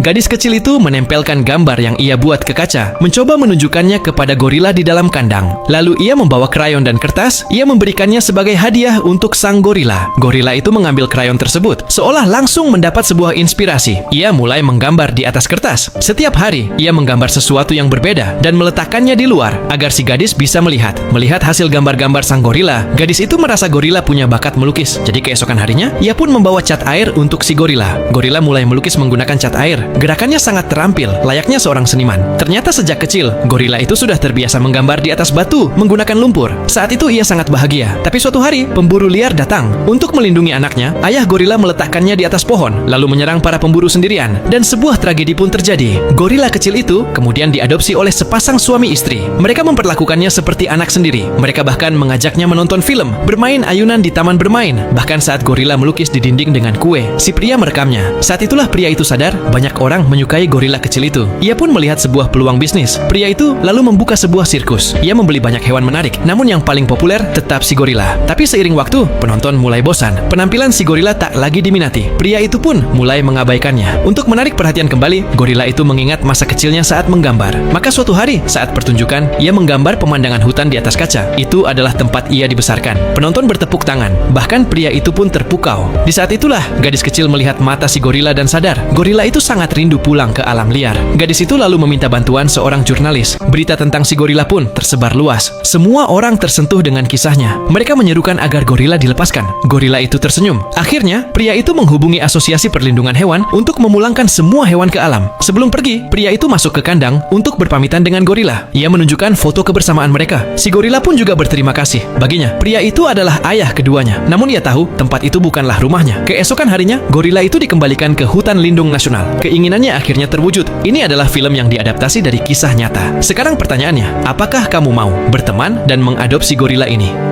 Gadis kecil itu menempelkan gambar yang ia buat ke kaca, mencoba menunjukkannya kepada gorila di dalam kandang. Lalu ia membawa krayon dan kertas, ia memberikannya sebagai hadiah untuk sang gorila. Gorila itu mengambil krayon tersebut, seolah langsung mendapat sebuah inspirasi. Ia mulai menggambar di atas kertas. Setiap hari, ia menggambar sesuatu yang berbeda dan meletakkannya di luar, agar si gadis bisa melihat. Melihat hasil gambar-gambar sang gorila, gadis itu merasa gorila punya bakat melukis. Jadi keesokan harinya, ia pun membawa cat air untuk si gorila. Gorila mulai melukis menggunakan cat air. Gerakannya sangat terampil, layaknya seorang seniman. Ternyata sejak kecil, gorila itu sudah terbiasa menggambar di atas batu menggunakan lumpur. Saat itu ia sangat bahagia. Tapi suatu hari, pemburu liar datang. Untuk melindungi anaknya, ayah gorila meletakkannya di atas pohon, lalu menyerang para pemburu sendirian. Dan sebuah tragedi pun terjadi. Gorila kecil itu kemudian diadopsi oleh sepasang suami istri. Mereka memperlakukannya seperti anak sendiri. Mereka bahkan mengajaknya menonton film, bermain ayunan di taman bermain. Bahkan saat gorila melukis di dinding dengan kue, si pria merekamnya. Saat itulah pria itu sadar, banyak orang menyukai gorila kecil itu. Ia pun melihat sebuah peluang bisnis. Pria itu lalu membuka sebuah sirkus. Ia membeli banyak hewan menarik, namun yang paling populer tetap si gorila. Tapi seiring waktu, penonton mulai bosan. Penampilan si gorila tak lagi diminati. Pria itu pun mulai mengabaikannya. Untuk menarik perhatian kembali, gorila itu mengingat masa kecilnya saat menggambar. Maka suatu hari, saat pertunjukan, ia menggambar pemandangan hutan di atas kaca. Itu adalah tempat ia dibesarkan. Penonton bertepuk tangan. Bahkan pria itu pun terpukau. Di saat itulah, gadis kecil melihat mata si gorila dan sadar, gorila itu sangat rindu pulang ke alam liar. Gadis itu lalu meminta bantuan seorang jurnalis. Berita tentang si gorila pun tersebar luas. Semua orang tersentuh dengan kisahnya. Mereka menyerukan agar gorila dilepaskan. Gorila itu tersenyum. Akhirnya, pria itu menghubungi Asosiasi Perlindungan Hewan untuk memulangkan semua hewan ke alam. Sebelum pergi, pria itu masuk ke kandang untuk berpamitan dengan gorila. Ia menunjukkan foto kebersamaan mereka. Si gorila pun juga berterima kasih. Baginya, pria itu adalah ayah keduanya. Namun ia tahu, tempat itu bukanlah rumahnya. Keesokan harinya, gorila itu dikembalikan ke Hutan Lindung Nasional. Keinginannya akhirnya terwujud. Ini adalah film yang diadaptasi dari kisah nyata. Sekarang pertanyaannya, apakah kamu mau berteman dan mengadopsi gorila ini?